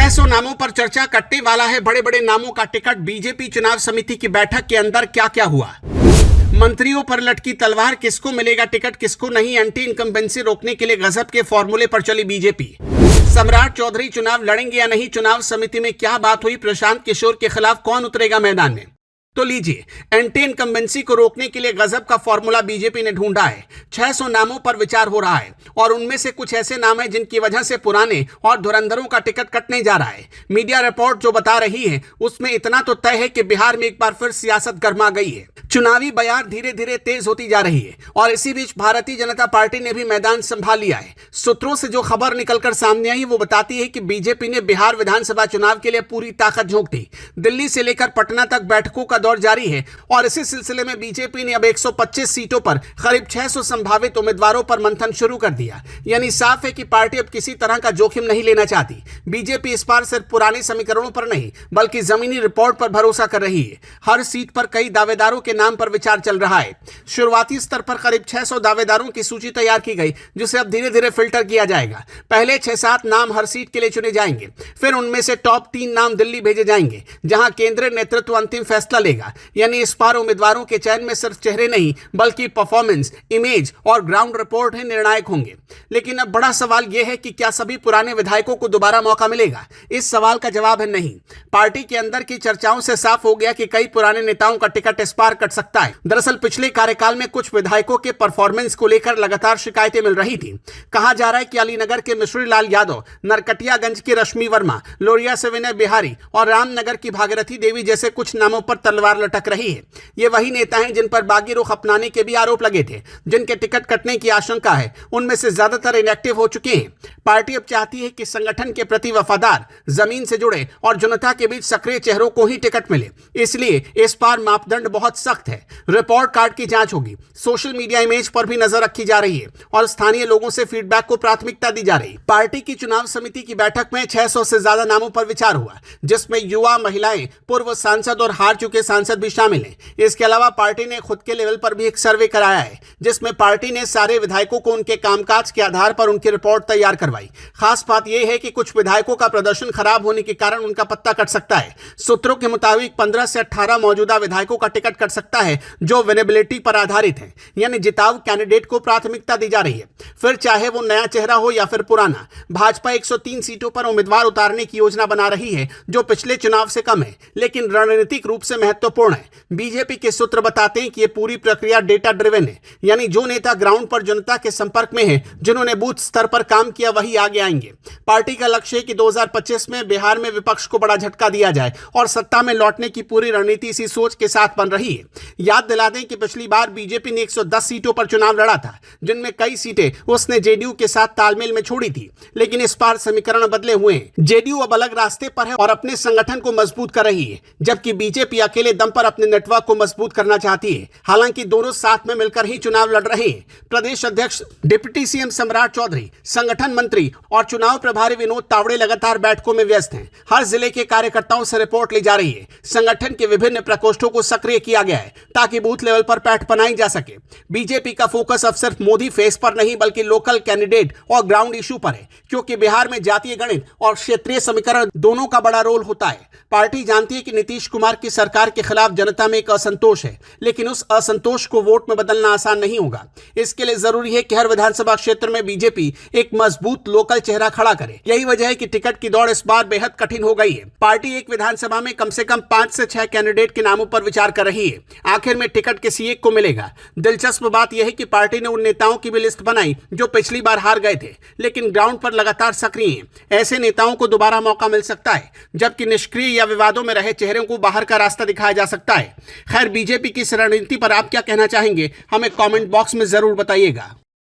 600 नामों पर चर्चा कटने वाला है बड़े बड़े नामों का टिकट। बीजेपी चुनाव समिति की बैठक के अंदर क्या क्या हुआ, मंत्रियों पर लटकी तलवार, किसको मिलेगा टिकट किसको नहीं, एंटी इनकम्बेंसी रोकने के लिए गजब के फॉर्मूले पर चली बीजेपी। सम्राट चौधरी चुनाव लड़ेंगे या नहीं, चुनाव समिति में क्या बात हुई, प्रशांत किशोर के खिलाफ कौन उतरेगा मैदान में। तो लीजिए, एंटी इनकम्बेंसी को रोकने के लिए गजब का फॉर्मूला बीजेपी ने ढूंढा है। 600 नामों पर विचार हो रहा है और उनमें से कुछ ऐसे नाम हैं जिनकी वजह से पुराने और धुरंधरों का टिकट कटने जा रहा है। मीडिया रिपोर्ट जो बता रही है उसमें इतना तो तय है कि बिहार में एक बार फिर सियासत गर्मा गई है। चुनावी बयार धीरे धीरे तेज होती जा रही है और इसी बीच भारतीय जनता पार्टी ने भी मैदान संभाल लिया है। सूत्रों से जो खबर निकलकर सामने आई वो बताती है कि बीजेपी ने बिहार विधानसभा चुनाव के लिए पूरी ताकत झोंक दी। दिल्ली से लेकर पटना तक बैठकों का दौर जारी है और इसी सिलसिले में बीजेपी ने अब 125 सीटों पर करीब 600 संभावित उम्मीदवारों पर मंथन शुरू कर दिया। यानी साफ है कि पार्टी अब किसी तरह का जोखिम नहीं लेना चाहती। बीजेपी इस बार सिर्फ पुराने समीकरणों पर नहीं बल्कि जमीनी रिपोर्ट पर भरोसा कर रही है। हर सीट पर कई दावेदारों के नाम पर विचार चल रहा है। शुरुआती स्तर पर करीब 600 दावेदारों की सूची तैयार की गई जिसे अब धीरे धीरे फिल्टर किया जाएगा। पहले 6-7 नाम हर सीट के लिए चुने जाएंगे, फिर उनमें से टॉप 3 नाम दिल्ली भेजे जाएंगे जहां केंद्रीय नेतृत्व अंतिम फैसला लेगा। यानी इस बार उम्मीदवारों के चयन में सिर्फ चेहरे नहीं बल्कि परफॉर्मेंस, इमेज और ग्राउंड रिपोर्ट ही निर्णायक होंगे। लेकिन अब बड़ा सवाल यह है कि क्या सभी पुराने विधायकों को दोबारा मौका मिलेगा। इस सवाल का जवाब है नहीं। पार्टी के अंदर की चर्चाओं से साफ हो गया कि कई पुराने नेताओं का टिकट इस बार कट सकता है। दरअसल पिछले कार्यकाल में कुछ विधायकों के परफॉर्मेंस को लेकर लगातार शिकायतें मिल रही थी। कहा जा रहा है कि अलीनगर के मिश्री लाल यादव, नरकटियागंज की रश्मि वर्मा, लोरिया से विनय बिहारी और रामनगर की भागीरथी देवी जैसे कुछ नामों पर तलवार लटक रही है। ये वही नेता हैं जिन पर बागी रुख अपनाने के भी आरोप लगे थे, जिनके टिकट कटने की आशंका है। उनमें से ज्यादातर इनएक्टिव हो चुके हैं। पार्टी अब चाहती है कि संगठन के प्रति वफादार, जमीन से जुड़े और जनता के बीच सक्रिय चेहरों को ही टिकट मिले। इसलिए इस बार मापदंड बहुत सख्त है। रिपोर्ट कार्ड की जांच होगी, सोशल मीडिया इमेज पर भी नजर रखी जा रही है और स्थानीय लोगों से फीडबैक को प्राथमिकता दी जा रही। पार्टी की चुनाव समिति की बैठक में 600 से ज्यादा नामों पर विचार हुआ जिसमें युवा, महिलाएं, पूर्व सांसद और हार चुके सांसद भी शामिल हैं। इसके अलावा पार्टी ने खुद के लेवल पर भी एक सर्वे कराया है जिसमें पार्टी ने सारे विधायकों को उनके कामकाज के आधार पर उनकी रिपोर्ट तैयार करवाई। खास बात यह है कि कुछ विधायकों का प्रदर्शन खराब होने के कारण उनका पत्ता कट सकता है। सूत्रों के मुताबिक 15 से 18 मौजूदा विधायकों का टिकट कट सकता है जो विनेबिलिटी पर आधारित है, यानी जिताऊ कैंडिडेट को प्राथमिकता दी जा रही है। फिर चाहे वो नया चेहरा हो या फिर पुराना, भाजपा 103 सीटों पर उम्मीदवार उतारने की योजना बना रही है जो पिछले चुनाव से कम है लेकिन रणनीतिक रूप से महत्वपूर्ण है। बीजेपी के सूत्र बताते हैं कि यह पूरी प्रक्रिया डेटा ड्रिवन है, यानी जो नेता ग्राउंड पर जनता के संपर्क में है, जिन्होंने बूथ स्तर पर काम किया, वही आगे आएंगे। पार्टी का लक्ष्य है कि 2025 में बिहार में विपक्ष को बड़ा झटका दिया जाए और सत्ता में लौटने की पूरी रणनीति इसी सोच के साथ बन रही है। याद दिला दें कि पिछली बार बीजेपी ने 110 सीटों पर चुनाव लड़ा था जिनमें कई सीटें उसने जेडीयू के साथ तालमेल में छोड़ी थी। लेकिन इस बार समीकरण बदले हुए हैं। जेडीयू अब अलग रास्ते पर है और अपने संगठन को मजबूत कर रही है, जबकि बीजेपी अकेले दम पर अपने नेटवर्क को मजबूत करना चाहती है। हालांकि दोनों साथ में मिलकर ही चुनाव लड़ रहे हैं। प्रदेश अध्यक्ष डिप्टी सीएम सम्राट चौधरी, संगठन मंत्री और चुनाव प्रभारी विनोद तावड़े लगातार बैठकों में व्यस्त हैं। हर जिले के कार्यकर्ताओं से रिपोर्ट ली जा रही है। संगठन के विभिन्न प्रकोष्ठों को सक्रिय किया गया है ताकि बूथ लेवल पर पैठ बनाई जा सके। बीजेपी का फोकस अब सिर्फ मोदी फेस पर नहीं बल्कि लोकल कैंडिडेट और ग्राउंड इशू पर है, क्योंकि बिहार में जातीय गणित और क्षेत्रीय समीकरण दोनों का बड़ा रोल होता है। पार्टी जानती है कि नीतीश कुमार की सरकार के खिलाफ जनता में एक असंतोष है, लेकिन उस असंतोष को वोट में बदलना आसान नहीं होगा। इसके लिए जरूरी है कि हर विधानसभा क्षेत्र में बीजेपी एक मजबूत लोकल चेहरा खड़ा करे। यही वजह है कि टिकट की दौड़ इस बार बेहद कठिन हो गई है। पार्टी एक विधानसभा में कम से कम 5 से 6 कैंडिडेट के नामों पर विचार कर रही है। आखिर में टिकट किसी एक को मिलेगा। दिलचस्प बात यह है कि पार्टी ने उन नेताओं की भी लिस्ट बनाई जो पिछली बार हार गए थे लेकिन ग्राउंड पर लगातार सक्रिय हैं। ऐसे नेताओं को दोबारा मौका मिल सकता है, जबकि निष्क्रिय या विवादों में रहे चेहरों को बाहर का रास्ता दिखाया जा सकता है। खैर, बीजेपी की इस रणनीति पर आप क्या कहना चाहेंगे, हमें कमेंट बॉक्स में जरूर बताइएगा।